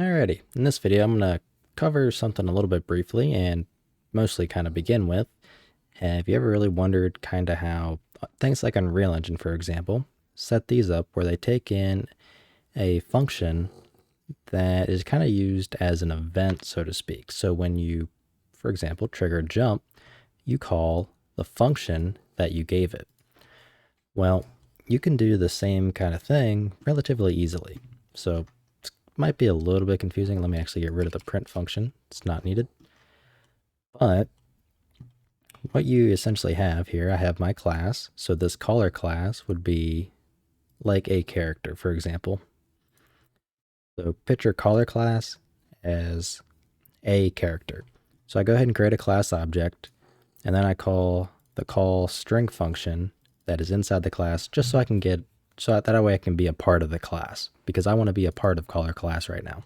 Alrighty, in this video I'm going to cover something a little bit briefly and mostly kind of begin with. Have you ever really wondered kind of how things like Unreal Engine, for example, set these up where they take in a function that is kind of used as an event, so to speak. So when you, for example, trigger a jump, you call the function that you gave it. Well, you can do the same kind of thing relatively easily. So might be a little bit confusing. Let me actually get rid of the print function. It's not needed. But what you essentially have here, I have my class. So this caller class would be like a character, for example. So picture caller class as a character. So I go ahead and create a class object, and then I call the call string function that is inside the class just so I can get, so that way I can be a part of the class, because I want to be a part of caller class right now.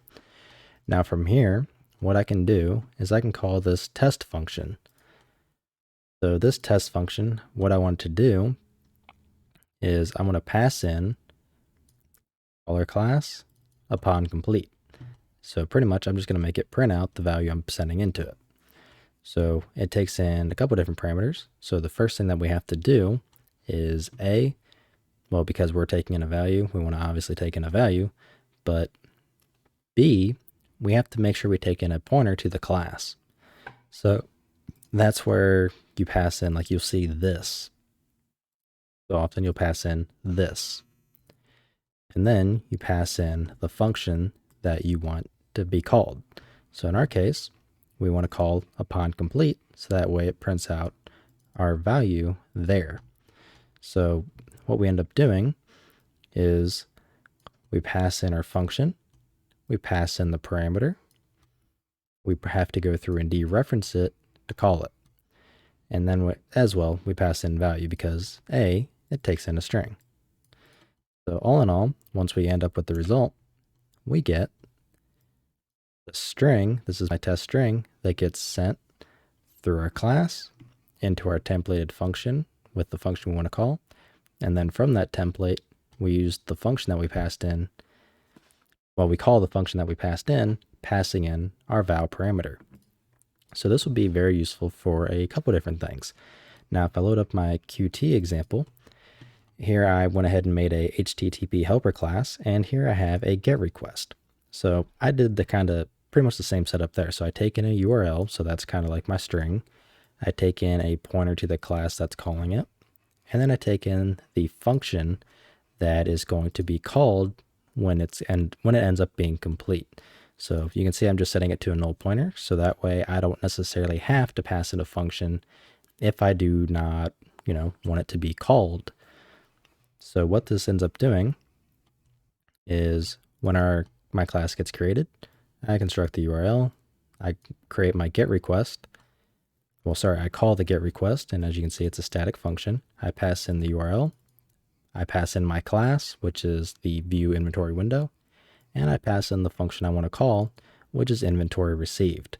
Now from here, what I can do is I can call this test function. So this test function, what I want to do is I'm going to pass in caller class upon complete. So pretty much I'm just going to make it print out the value I'm sending into it. So it takes in a couple different parameters. So the first thing that we have to do is well, because we're taking in a value, we want to obviously take in a value, but B, we have to make sure we take in a pointer to the class. So that's where you pass in, like you'll see this. So often you'll pass in this. And then you pass in the function that you want to be called. So in our case, we want to call upon complete, so that way it prints out our value there. So what we end up doing is we pass in our function, we pass in the parameter, we have to go through and dereference it to call it. And then as well, we pass in value because it takes in a string. So all in all, once we end up with the result, we get the string. This is my test string that gets sent through our class into our templated function with the function we want to call. And then from that template, we use the function that we passed in. Well, we call the function that we passed in, passing in our val parameter. So this would be very useful for a couple different things. Now, if I load up my Qt example, here I went ahead and made a HTTP helper class, and here I have a GET request. So I did the kind of pretty much the same setup there. So I take in a URL, so that's kind of like my string. I take in a pointer to the class that's calling it, and then I take in the function that is going to be called when it ends up being complete. So you can see I'm just setting it to a null pointer, so that way I don't necessarily have to pass in a function if I do not, want it to be called. So what this ends up doing is when my class gets created, I construct the URL, I create my GET request. I call the GET request, and as you can see, it's a static function. I pass in the URL, I pass in my class, which is the view inventory window, and I pass in the function I want to call, which is inventory received.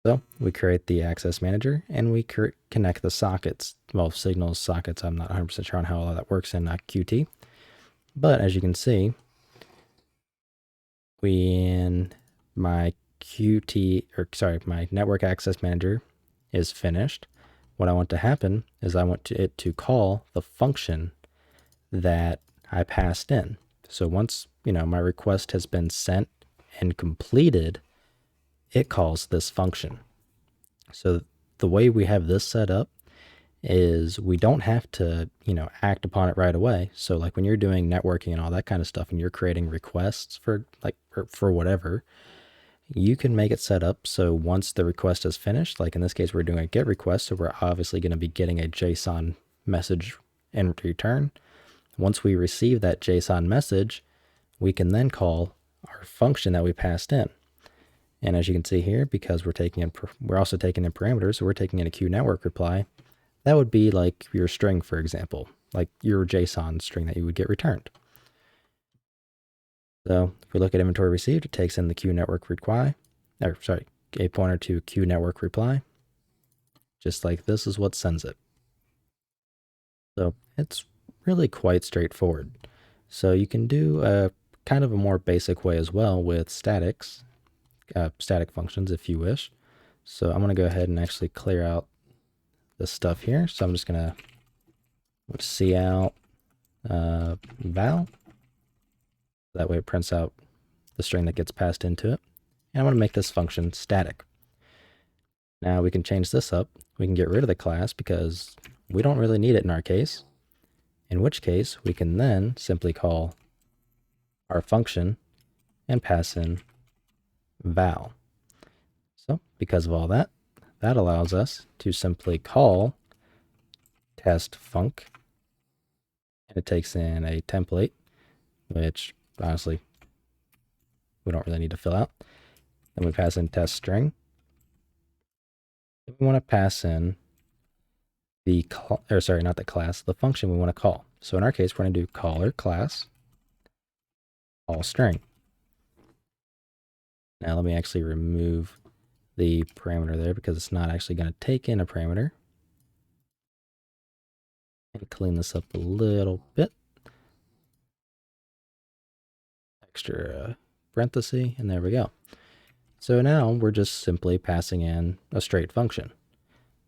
So we create the access manager and we connect the sockets, signals, sockets. I'm not 100% sure on how all that works in Qt. But as you can see, my my network access manager is finished. What I want to happen is I want it to call the function that I passed in. So once, my request has been sent and completed, it calls this function. So the way we have this set up is we don't have to, act upon it right away. So like when you're doing networking and all that kind of stuff and you're creating requests for whatever, you can make it set up so once the request is finished, like in this case, we're doing a GET request, so we're obviously going to be getting a JSON message in return. Once we receive that JSON message, we can then call our function that we passed in. And as you can see here, because we're also taking in parameters, so we're taking in a QNetwork reply. That would be like your string, for example, like your JSON string that you would get returned. So if we look at inventory received, it takes in the QNetwork reply, a pointer to QNetwork reply. Just like this is what sends it. So it's really quite straightforward. So you can do a kind of a more basic way as well with static functions if you wish. So I'm going to go ahead and actually clear out this stuff here. So I'm just going to cout val. That way it prints out the string that gets passed into it. And I want to make this function static. Now we can change this up. We can get rid of the class because we don't really need it in our case. In which case we can then simply call our function and pass in val. So because of all that, that allows us to simply call test func, and it takes in a template, which honestly we don't really need to fill out. Then we pass in test string. We want to pass in the the function we want to call. So in our case, we're going to do caller class call string. Now let me actually remove the parameter there because it's not actually going to take in a parameter. And clean this up a little bit. Extra parenthesis, and there we go. So now we're just simply passing in a straight function,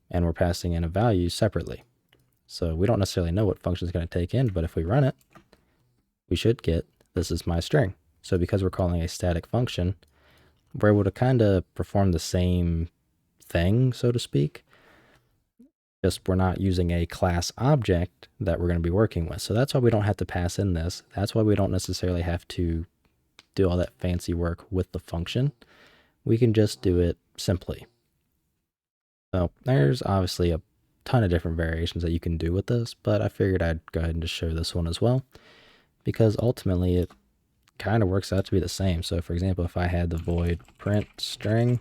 and we're passing in a value separately. So we don't necessarily know what function is going to take in, but if we run it, we should get this is my string. So because we're calling a static function, we're able to kind of perform the same thing, so to speak. Just we're not using a class object that we're going to be working with. So that's why we don't have to pass in this. That's why we don't necessarily have to do all that fancy work with the function. We can just do it simply. So there's obviously a ton of different variations that you can do with this, but I figured I'd go ahead and just show this one as well, because ultimately it kind of works out to be the same. So for example, if I had the void print string,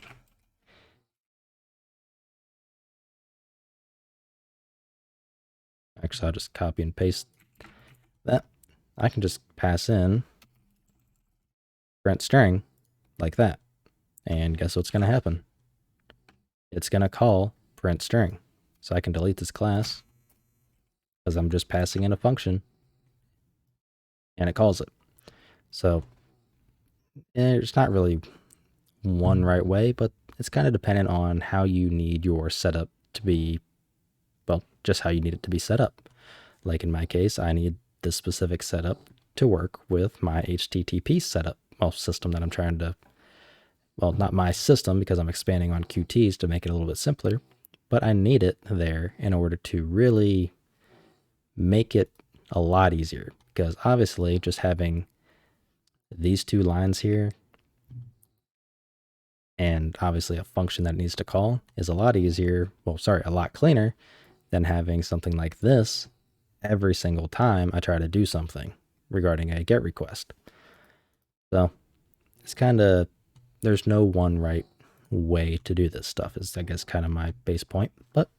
actually I'll just copy and paste that, I can just pass in print string like that. And guess what's going to happen? It's going to call print string. So I can delete this class because I'm just passing in a function and it calls it. So there's not really one right way, but it's kind of dependent on how you need your setup to be, well, just how you need it to be set up. Like in my case, I need this specific setup to work with my HTTP setup, well, system that I'm trying to, well, not my system because I'm expanding on Qt's to make it a little bit simpler, but I need it there in order to really make it a lot easier, because obviously just having these two lines here and obviously a function that needs to call is a lot easier, well, sorry, a lot cleaner than having something like this every single time I try to do something regarding a GET request. So it's kind of, there's no one right way to do this stuff is, I guess, kind of my base point, but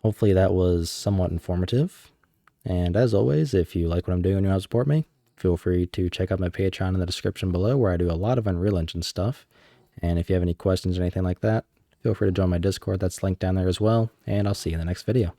hopefully that was somewhat informative. And as always, if you like what I'm doing and you want to support me, feel free to check out my Patreon in the description below, where I do a lot of Unreal Engine stuff. And if you have any questions or anything like that, feel free to join my Discord. That's linked down there as well. And I'll see you in the next video.